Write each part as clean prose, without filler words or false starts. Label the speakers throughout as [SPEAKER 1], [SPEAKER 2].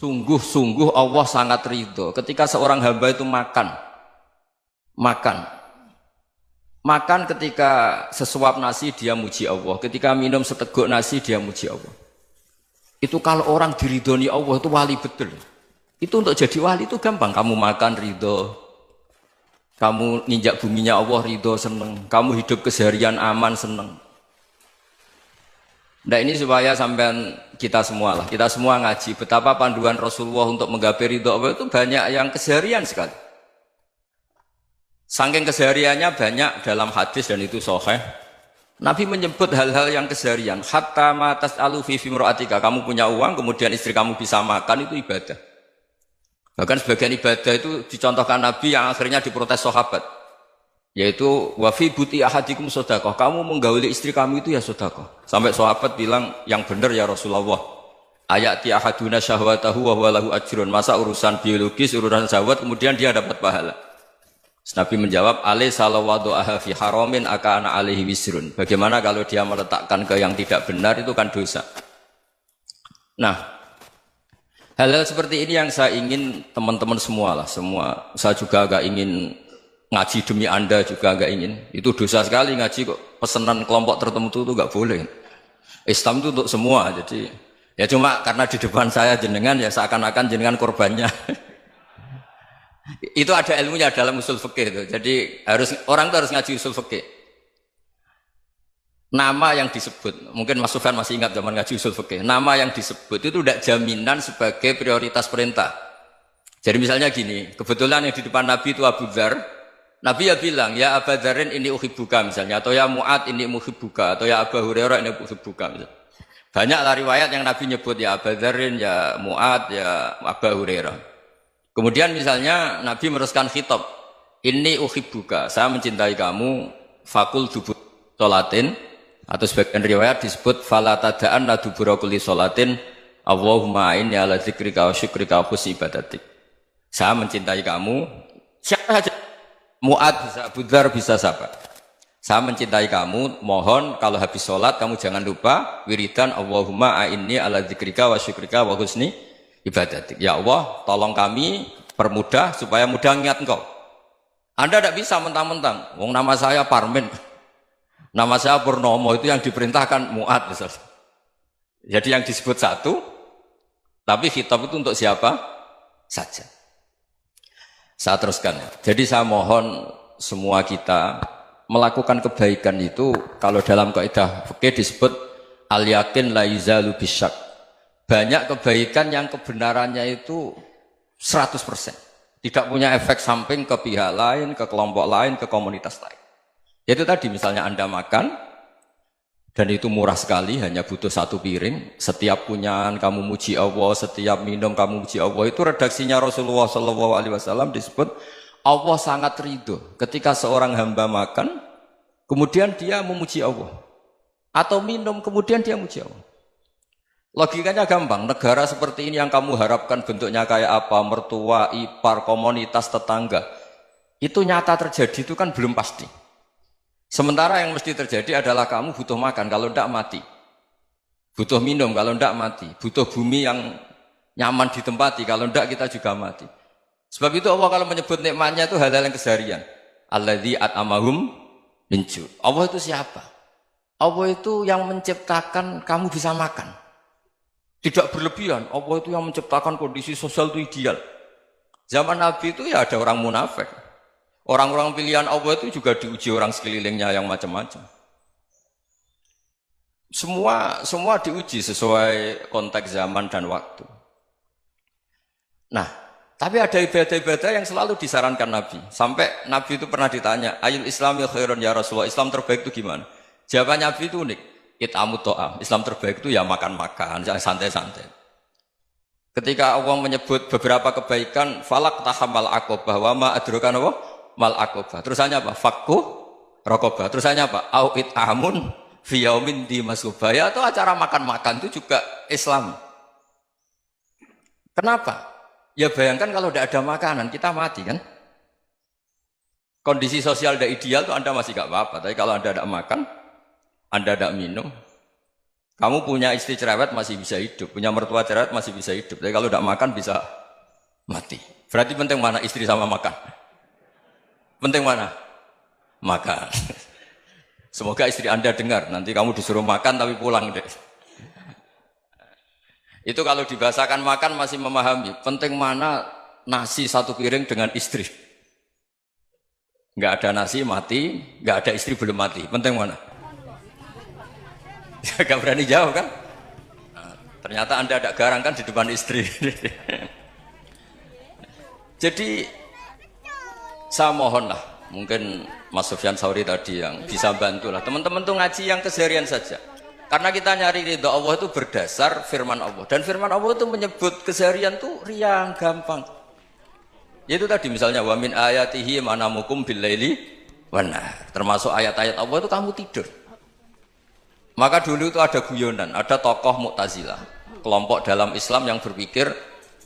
[SPEAKER 1] Sungguh-sungguh Allah sangat ridho ketika seorang hamba itu makan. Makan ketika sesuap nasi dia muji Allah, ketika minum seteguk nasi dia muji Allah. Itu kalau orang diridhoni Allah itu wali betul. Itu untuk jadi wali itu gampang. Kamu makan ridho, kamu ninjak buminya Allah ridho seneng, kamu hidup keseharian aman seneng. Nah ini supaya sampean kita semua ngaji betapa panduan Rasulullah untuk menggapai ridho Allah itu banyak yang keseharian sekali. Saking kesehariannya banyak dalam hadis dan itu sahih. Nabi menyebut hal-hal yang keseharian. Hatta ma tas'alu fi fimra'atika. Kamu punya uang, kemudian istri kamu bisa makan, itu ibadah. Bahkan sebagian ibadah itu dicontohkan Nabi yang akhirnya diprotes sahabat. Yaitu wa fi buti ahadikum sedekah. Kamu menggauli istri kamu itu ya sedekah. Sampai sahabat bilang, yang benar ya Rasulullah. Ayati ahaduna syahwatahu wa huwa lahu ajrun. Masa urusan biologis, urusan syahwat kemudian dia dapat pahala. Nabi menjawab, alaysa lawadu'aha fi haramin akana alaihi wisrun. Bagaimana kalau dia meletakkan ke yang tidak benar, itu kan dosa. Nah, hal-hal seperti ini yang saya ingin teman-teman semua. Saya juga agak ingin ngaji demi Anda juga agak ingin. Itu dosa sekali ngaji kok, pesanan kelompok tertentu itu enggak boleh. Islam itu untuk semua. Jadi ya cuma karena di depan saya jenengan ya seakan-akan jenengan korbannya. Itu ada ilmunya dalam usul fikih itu. Jadi orang itu harus ngaji usul fikih. Nama yang disebut, mungkin Mas Sufyan masih ingat zaman ngaji usul fikih. Nama yang disebut itu tidak jaminan sebagai prioritas perintah. Jadi misalnya gini, kebetulan yang di depan Nabi itu Abu Dzar. Nabi ya bilang, ya Abu Dzarin ini uhibbuka misalnya, atau ya Mu'ad ini uhibbuka, atau ya Abu Hurairah ini uhibbuka misalnya. Banyaklah riwayat yang Nabi nyebut ya Abu Dzarin, ya Mu'ad, ya Abu Hurairah. Kemudian misalnya Nabi meneruskan khitab, ini uhibbuka, saya mencintai kamu, fakul dubur sholatin, atau sebagian riwayat disebut fala tada'an la dubura kulli sholatin, Allahumma inni ala dzikrika wa syukrika wa husni ibadatik. Saya mencintai kamu, siapa saja, Mu'ad bisa, Abu Dzar bisa siapa. Saya mencintai kamu, mohon kalau habis sholat kamu jangan lupa wiridan Allahumma inni ala dzikrika wa syukrika wa husni ibadatik. Ya Allah, tolong kami permudah supaya mudah ingat engkau. Anda tidak bisa mentang-mentang, wong nama saya Parmin, nama saya Purnomo, itu yang diperintahkan Mu'ad misalnya. Jadi yang disebut satu, tapi khitab itu untuk siapa saja. Saya teruskan. Jadi saya mohon semua kita melakukan kebaikan itu, kalau dalam kaidah fikih disebut al-yakin la yuzalu bisyak. Banyak kebaikan yang kebenarannya itu 100%. Tidak punya efek samping ke pihak lain, ke kelompok lain, ke komunitas lain. Itu tadi misalnya Anda makan, dan itu murah sekali, hanya butuh satu piring. Setiap punyaan kamu muji Allah, setiap minum kamu muji Allah. Itu redaksinya Rasulullah SAW disebut, Allah sangat ridho ketika seorang hamba makan, kemudian dia memuji Allah. Atau minum, kemudian dia muji Allah. Logikanya gampang, negara seperti ini yang kamu harapkan bentuknya kayak apa, mertua, ipar, komunitas, tetangga, itu nyata terjadi itu kan belum pasti. Sementara yang mesti terjadi adalah kamu butuh makan, kalau tidak mati. Butuh minum, kalau tidak mati. Butuh bumi yang nyaman ditempati, kalau tidak kita juga mati. Sebab itu Allah kalau menyebut nikmatnya itu hal-hal yang keseharian. Alladzi at'amahum min ju'. Allah itu siapa? Allah itu yang menciptakan kamu bisa makan. Tidak berlebihan, Allah itu yang menciptakan kondisi sosial itu ideal. Zaman Nabi itu ya ada orang munafik. Orang-orang pilihan Allah itu juga diuji orang sekelilingnya yang macam-macam. Semua diuji sesuai konteks zaman dan waktu. Nah, tapi ada ibadah-ibadah yang selalu disarankan Nabi. Sampai Nabi itu pernah ditanya, ayul islami khairun ya Rasulullah, Islam terbaik itu gimana? Jawaban Nabi itu unik. It'amut to'am. Islam terbaik itu ya makan-makan, santai-santai. Ketika Allah menyebut beberapa kebaikan, falak tahamal akobah, wa ma adrokan apa? Mal akobah. Terusannya apa? Fakku rokobah. Terusannya apa? Au it'amun fiyaumin di masubaya. Atau acara makan-makan itu juga Islam. Kenapa? Ya bayangkan kalau tidak ada makanan, kita mati kan? Kondisi sosial tidak ideal itu Anda masih gak apa-apa. Tapi kalau Anda tidak makan, Anda tidak minum, Kamu punya istri cerewet masih bisa hidup, punya mertua cerewet masih bisa hidup. Tapi kalau tidak makan bisa mati. Berarti penting mana istri sama makan? Penting mana? Makan. Semoga istri Anda dengar, nanti kamu disuruh makan tapi pulang deh. Itu kalau dibahasakan makan masih memahami. Penting mana nasi satu piring dengan istri. Nggak ada nasi mati, nggak ada istri belum mati. Penting mana? Gak berani jawab kan? Nah, ternyata Anda ada garang kan di depan istri. Jadi saya mohonlah, mungkin Mas Sufyan Sauri tadi yang bisa bantu lah. Teman-teman tuh ngaji yang keseharian saja. Karena kita nyari ridha Allah itu berdasar firman Allah. Dan firman Allah itu menyebut keseharian tuh riang, gampang. Yaitu tadi misalnya wa min ayatihi manamukum billaili wan nahar. Termasuk ayat-ayat Allah itu kamu tidur. Maka dulu itu ada guyonan, ada tokoh Mu'tazilah, kelompok dalam Islam yang berpikir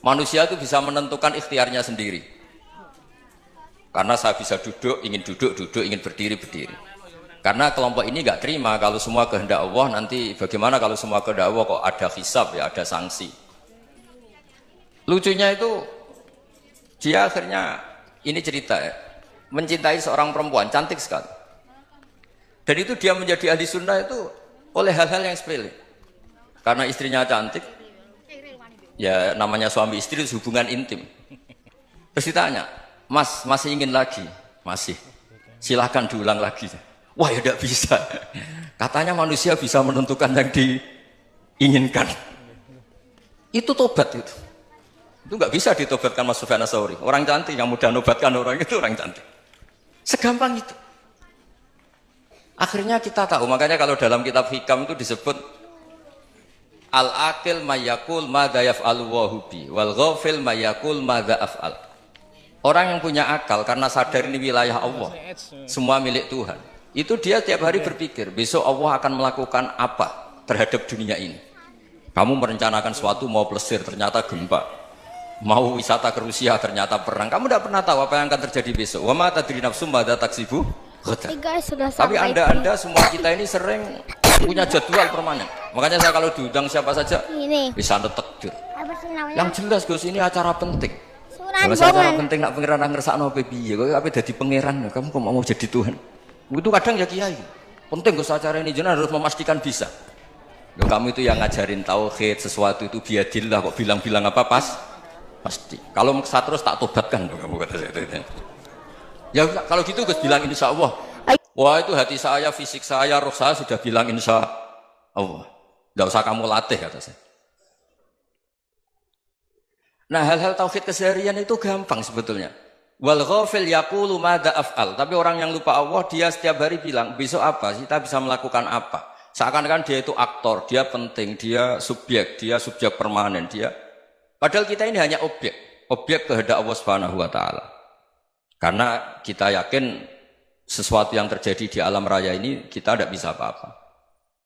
[SPEAKER 1] manusia itu bisa menentukan ikhtiarnya sendiri. Karena saya bisa duduk, ingin duduk, ingin berdiri, berdiri. Karena kelompok ini nggak terima kalau semua kehendak Allah, nanti bagaimana kalau semua kehendak Allah kok ada hisab ya, ada sanksi. Lucunya itu dia akhirnya ini cerita ya, mencintai seorang perempuan cantik sekali. Dan itu dia menjadi ahli sunnah itu oleh hal-hal yang sepele. Karena istrinya cantik, ya namanya suami istri itu hubungan intim. Terus ditanya, Mas, masih ingin lagi? Masih. Silahkan diulang lagi. Wah ya tidak bisa. Katanya manusia bisa menentukan yang diinginkan. Itu tobat itu. Itu nggak bisa ditobatkan Mas Sufyan Ats-Tsauri. Orang cantik yang mudah nobatkan orang itu orang cantik. Segampang itu. Akhirnya kita tahu, makanya kalau dalam kitab Hikam itu disebut al-aqil mayyakul madza yaf'alu wa hubi wal ghafil mayyakul madza af'al. Orang yang punya akal karena sadar ini wilayah Allah, semua milik Tuhan. Itu dia tiap hari berpikir, besok Allah akan melakukan apa terhadap dunia ini. Kamu merencanakan sesuatu mau plesir, ternyata gempa. Mau wisata ke Rusia, ternyata perang. Kamu tidak pernah tahu apa yang akan terjadi besok. Wa ma tadri nafsum madza taksibu. Tapi anda semua kita ini sering punya jadwal permanen. Makanya saya kalau diundang siapa saja bisa takdir. Yang jelas Gus, ini acara penting. Kalau acara penting nak pangeran ngersakno piye kok ape dadi pangeran, kamu kok mau jadi Tuhan. Itu kadang ya kiai. Penting Gus acara ini jenengan harus memastikan bisa. Loh, kamu itu yang ngajarin tauhid, sesuatu itu biadillah kok bilang-bilang apa pasti. Kalau saya terus tak tobatkan kamu kata saya itu. Ya kalau gitu Gus bilang insya Allah. Wah itu hati saya, fisik saya, roh saya sudah bilang insya Allah. Tidak usah kamu latih kata saya. Nah hal-hal tauhid keseharian itu gampang sebetulnya. Wal ghafil yaqulu madza af'al. Tapi orang yang lupa Allah dia setiap hari bilang besok apa? Kita bisa melakukan apa? Seakan-akan dia itu aktor, dia penting, dia subjek permanen, dia. Padahal kita ini hanya objek kehendak Allah Subhanahu wa taala. Karena kita yakin sesuatu yang terjadi di alam raya ini kita tidak bisa apa-apa.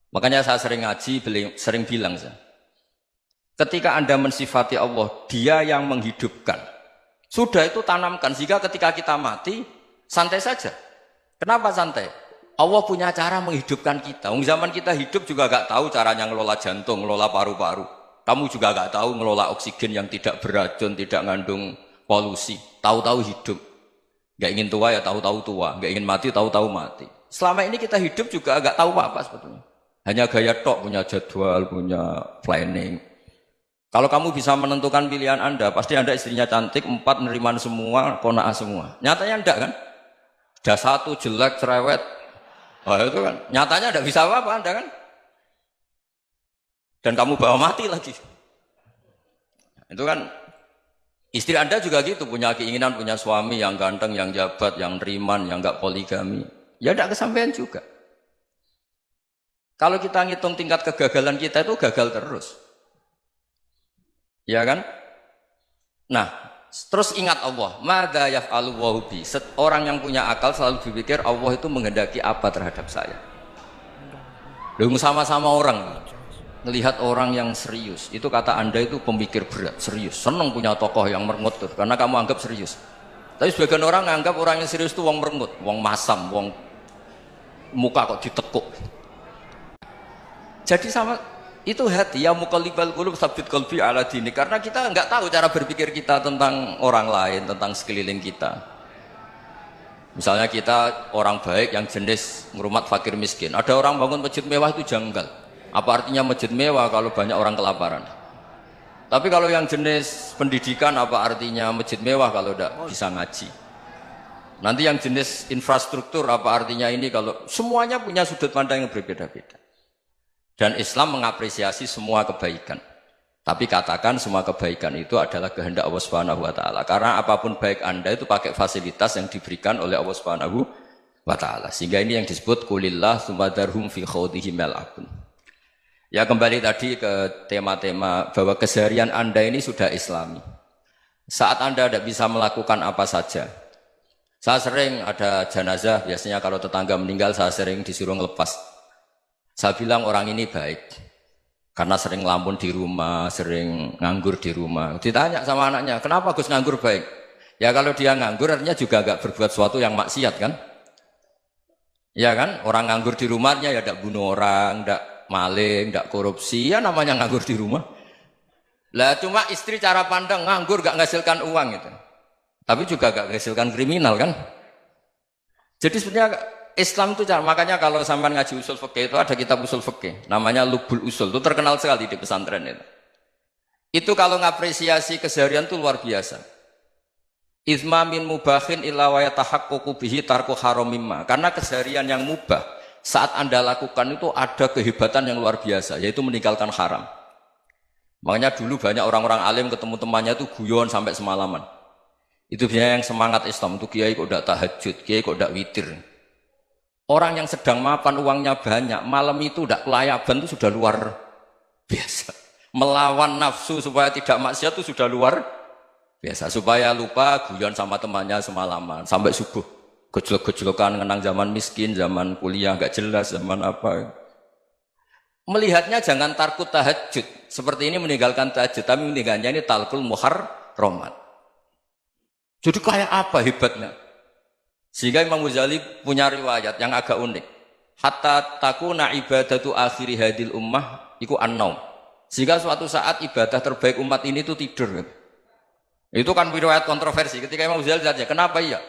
[SPEAKER 1] Makanya saya sering ngaji, sering bilang saya. Ketika Anda mensifati Allah, dia yang menghidupkan. Sudah itu tanamkan, sehingga ketika kita mati, santai saja. Kenapa santai? Allah punya cara menghidupkan kita. Zaman kita hidup juga gak tahu caranya ngelola jantung, ngelola paru-paru. Kamu juga gak tahu ngelola oksigen yang tidak beracun, tidak mengandung polusi. Tahu-tahu hidup. Gak ingin tua ya tahu-tahu tua. Gak ingin mati, tahu-tahu mati. Selama ini kita hidup juga gak tahu apa-apa sebetulnya. Hanya gaya tok, punya jadwal, punya planning. Kalau kamu bisa menentukan pilihan Anda, pasti Anda istrinya cantik, 4 neriman semua, kona'ah semua. Nyatanya enggak kan? Ada 1 jelek, cerewet. Oh itu kan, nyatanya enggak bisa apa-apa Anda kan? Dan kamu bawa mati lagi. Itu kan, istri Anda juga gitu, punya keinginan, punya suami yang ganteng, yang jabat, yang neriman, yang enggak poligami. Ya enggak kesampaian juga. Kalau kita ngitung tingkat kegagalan kita itu gagal terus. Ya kan? Nah, terus ingat Allah. Madza yaf'alu wa bi. Orang yang punya akal selalu berpikir Allah itu menghendaki apa terhadap saya. Lalu sama-sama orang melihat orang yang serius. Itu kata Anda itu pemikir berat, serius. Senang punya tokoh yang merengut tuh, karena kamu anggap serius. Tapi sebagian orang anggap orang yang serius itu wong merengut, wong masam, wong muka kok ditekuk. Jadi sama Itu hati, ya muqallibal qulub tsabbit qalbi ala dini. Karena kita nggak tahu cara berpikir kita tentang orang lain, tentang sekeliling kita. Misalnya kita orang baik yang jenis ngurmat fakir miskin. Ada orang bangun masjid mewah itu janggal. Apa artinya masjid mewah kalau banyak orang kelaparan? Tapi kalau yang jenis pendidikan, apa artinya masjid mewah kalau tidak bisa ngaji? Nanti yang jenis infrastruktur, apa artinya ini kalau semuanya punya sudut pandang yang berbeda-beda. Dan Islam mengapresiasi semua kebaikan. Tapi katakan semua kebaikan itu adalah kehendak Allah Subhanahu wa taala. Karena apapun baik Anda itu pakai fasilitas yang diberikan oleh Allah Subhanahu wa taala. Sehingga ini yang disebut qulillah sumadarhum fi khawdihim yal'abun. Ya kembali tadi ke tema-tema bahwa keseharian Anda ini sudah Islami. Saat Anda tidak bisa melakukan apa saja. Saya sering ada jenazah, biasanya kalau tetangga meninggal saya sering disuruh ngelepas. Saya bilang orang ini baik karena sering ngelamun di rumah, sering nganggur di rumah. Ditanya sama anaknya, kenapa Gus nganggur baik? Ya kalau dia nganggur artinya juga agak berbuat sesuatu yang maksiat kan? Ya kan? Orang nganggur di rumahnya ya tidak bunuh orang, tidak maling, tidak korupsi, ya namanya nganggur di rumah. Lah cuma istri cara pandang nganggur gak menghasilkan uang itu. Tapi juga gak menghasilkan kriminal kan? Jadi sebenarnya Islam itu makanya kalau sampai ngaji usul fikih itu ada kitab usul fikih namanya Lubul Usul, itu terkenal sekali di pesantren itu. Itu kalau ngapresiasi keseharian itu luar biasa. Izma min mubahin illa wa yatahaqqaqu bihi tarku haramimma. Karena keseharian yang mubah saat Anda lakukan itu ada kehebatan yang luar biasa, yaitu meninggalkan haram. Makanya dulu banyak orang-orang alim ketemu temannya itu guyon sampai semalaman. Itu biasanya yang semangat Islam itu kiai kok tidak tahajud, kiai kok tidak witir. Orang yang sedang mapan uangnya banyak, malam itu tidak kelayaban itu sudah luar biasa. Melawan nafsu supaya tidak maksiat itu sudah luar biasa. Supaya lupa guyon sama temannya semalaman sampai subuh. Gejlok-gejlokan ngenang zaman miskin, zaman kuliah nggak jelas, zaman apa. Melihatnya jangan tarkut tahajud. Seperti ini meninggalkan tahajud, tapi meninggalnya ini talkul muharramat. Jadi kayak apa hebatnya? Sehingga Imam Ghazali punya riwayat yang agak unik. Hatta takuna ibadatu akhiri hadil ummah iku an-naum. Sehingga suatu saat ibadah terbaik umat ini itu tidur. Itu kan riwayat kontroversi. Ketika Imam Ghazali tanya, kenapa iya?